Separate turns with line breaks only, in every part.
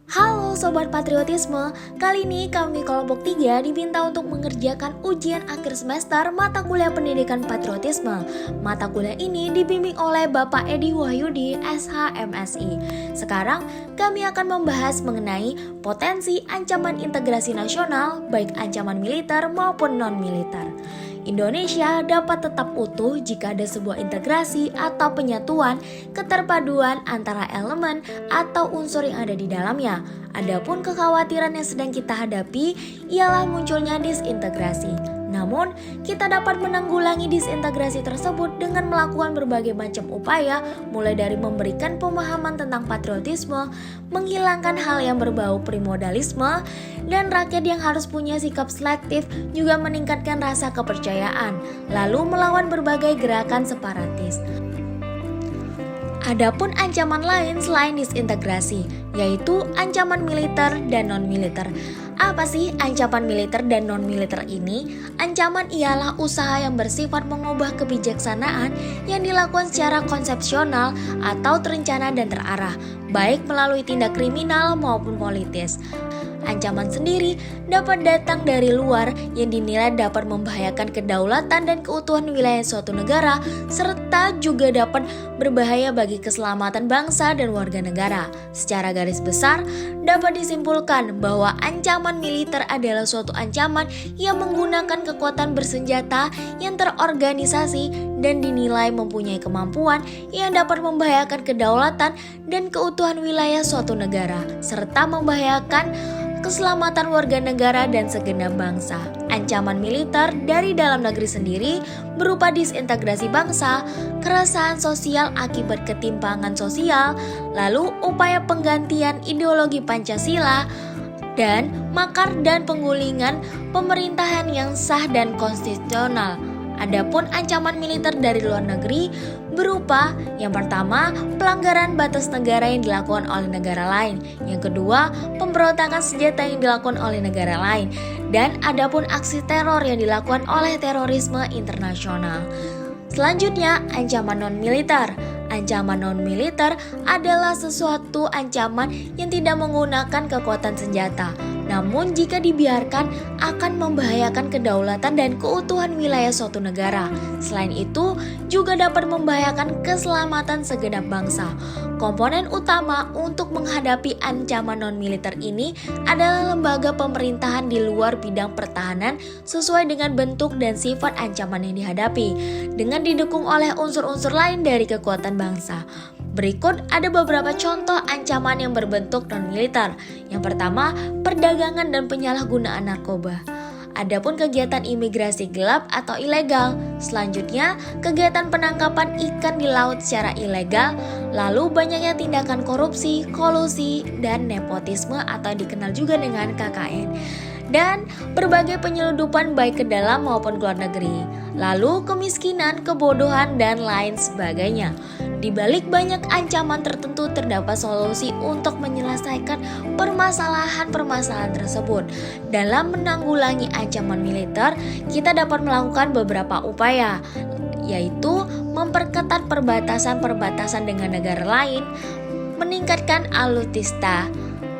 Halo Sobat Patriotisme, kali ini kami kelompok 3 diminta untuk mengerjakan ujian akhir semester mata kuliah pendidikan patriotisme. Mata kuliah ini dibimbing oleh Bapak Edi Wahyudi, SH.MSI. Sekarang kami akan membahas mengenai potensi ancaman integrasi nasional, baik ancaman militer maupun non-militer. Indonesia dapat tetap utuh jika ada sebuah integrasi atau penyatuan keterpaduan antara elemen atau unsur yang ada di dalamnya. Adapun kekhawatiran yang sedang kita hadapi ialah munculnya disintegrasi. Namun, kita dapat menanggulangi disintegrasi tersebut dengan melakukan berbagai macam upaya, mulai dari memberikan pemahaman tentang patriotisme, menghilangkan hal yang berbau primordialisme, dan rakyat yang harus punya sikap selektif juga meningkatkan rasa kepercayaan, lalu melawan berbagai gerakan separatis. Adapun ancaman lain selain disintegrasi, yaitu ancaman militer dan non-militer. Apa sih ancaman militer dan non-militer ini? Ancaman ialah usaha yang bersifat mengubah kebijaksanaan yang dilakukan secara konsepsional atau terencana dan terarah, baik melalui tindak kriminal maupun politis. Ancaman sendiri dapat datang dari luar yang dinilai dapat membahayakan kedaulatan dan keutuhan wilayah suatu negara, serta juga dapat berbahaya bagi keselamatan bangsa dan warga negara. Secara garis besar, dapat disimpulkan bahwa ancaman militer adalah suatu ancaman yang menggunakan kekuatan bersenjata yang terorganisasi dan dinilai mempunyai kemampuan yang dapat membahayakan kedaulatan dan keutuhan wilayah suatu negara, serta membahayakan keselamatan warga negara dan segenap bangsa. Ancaman militer dari dalam negeri sendiri berupa disintegrasi bangsa, keresahan sosial akibat ketimpangan sosial, lalu upaya penggantian ideologi Pancasila, dan makar dan penggulingan pemerintahan yang sah dan konstitusional. Adapun ancaman militer dari luar negeri berupa yang pertama, pelanggaran batas negara yang dilakukan oleh negara lain. Yang kedua, pemberontakan senjata yang dilakukan oleh negara lain. Dan adapun aksi teror yang dilakukan oleh terorisme internasional. Selanjutnya, ancaman non-militer. Ancaman non-militer adalah sesuatu ancaman yang tidak menggunakan kekuatan senjata. Namun jika dibiarkan akan membahayakan kedaulatan dan keutuhan wilayah suatu negara. Selain itu juga dapat membahayakan keselamatan segenap bangsa. Komponen utama untuk menghadapi ancaman non-militer ini adalah lembaga pemerintahan di luar bidang pertahanan sesuai dengan bentuk dan sifat ancaman yang dihadapi, dengan didukung oleh unsur-unsur lain dari kekuatan bangsa. Berikut ada beberapa contoh ancaman yang berbentuk non-militer. Yang pertama, perdagangan dan penyalahgunaan narkoba. Adapun kegiatan imigrasi gelap atau ilegal. Selanjutnya, kegiatan penangkapan ikan di laut secara ilegal. Lalu banyaknya tindakan korupsi, kolusi, dan nepotisme atau dikenal juga dengan KKN. Dan berbagai penyeludupan baik ke dalam maupun ke luar negeri. Lalu kemiskinan, kebodohan, dan lain sebagainya. Di balik banyak ancaman tertentu terdapat solusi untuk menyelesaikan permasalahan-permasalahan tersebut. Dalam menanggulangi ancaman militer, kita dapat melakukan beberapa upaya, yaitu memperketat perbatasan-perbatasan dengan negara lain, meningkatkan alutsista,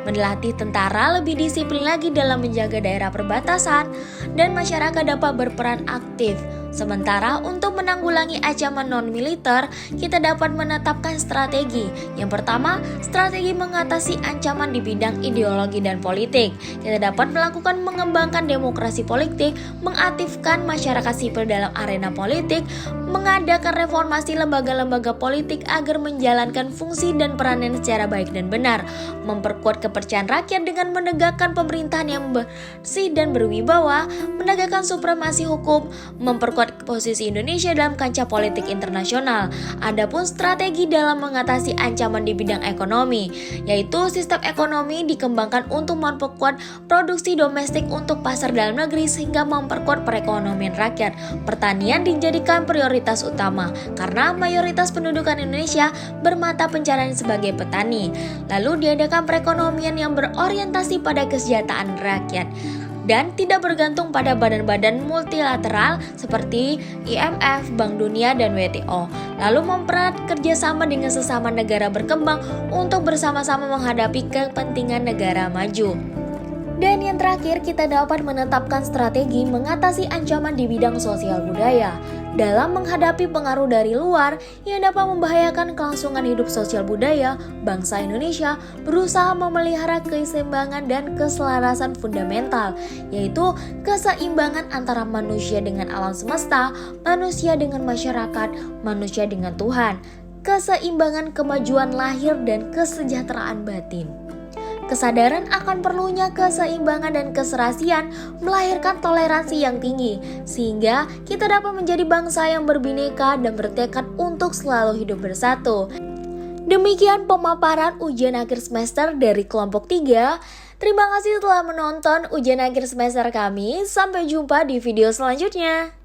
melatih tentara lebih disiplin lagi dalam menjaga daerah perbatasan, dan masyarakat dapat berperan aktif. Sementara untuk menanggulangi ancaman non-militer, kita dapat menetapkan strategi. Yang pertama, strategi mengatasi ancaman di bidang ideologi dan politik. Kita dapat melakukan mengembangkan demokrasi politik, mengaktifkan masyarakat sipil dalam arena politik, mengadakan reformasi lembaga-lembaga politik agar menjalankan fungsi dan perannya secara baik dan benar, memperkuat kepercayaan rakyat dengan menegakkan pemerintahan yang bersih dan berwibawa, menegakkan supremasi hukum, memperkuat posisi Indonesia dalam kancah politik internasional. Adapun strategi dalam mengatasi ancaman di bidang ekonomi, yaitu sistem ekonomi dikembangkan untuk memperkuat produksi domestik untuk pasar dalam negeri sehingga memperkuat perekonomian rakyat. Pertanian dijadikan prioritas utama karena mayoritas pendudukan Indonesia bermata pencarian sebagai petani. Lalu diadakan perekonomian yang berorientasi pada kesejahteraan rakyat. dan tidak bergantung pada badan-badan multilateral seperti IMF, Bank Dunia, dan WTO. Lalu mempererat kerjasama dengan sesama negara berkembang untuk bersama-sama menghadapi kepentingan negara maju. Dan yang terakhir, kita dapat menetapkan strategi mengatasi ancaman di bidang sosial budaya dalam menghadapi pengaruh dari luar yang dapat membahayakan kelangsungan hidup sosial budaya. Bangsa Indonesia berusaha memelihara keseimbangan dan keselarasan fundamental, yaitu keseimbangan antara manusia dengan alam semesta, manusia dengan masyarakat, manusia dengan Tuhan, keseimbangan kemajuan lahir dan kesejahteraan batin. Kesadaran akan perlunya keseimbangan dan keserasian melahirkan toleransi yang tinggi, sehingga kita dapat menjadi bangsa yang berbineka dan bertekad untuk selalu hidup bersatu. Demikian pemaparan ujian akhir semester dari kelompok 3. Terima kasih telah menonton ujian akhir semester kami. Sampai jumpa di video selanjutnya.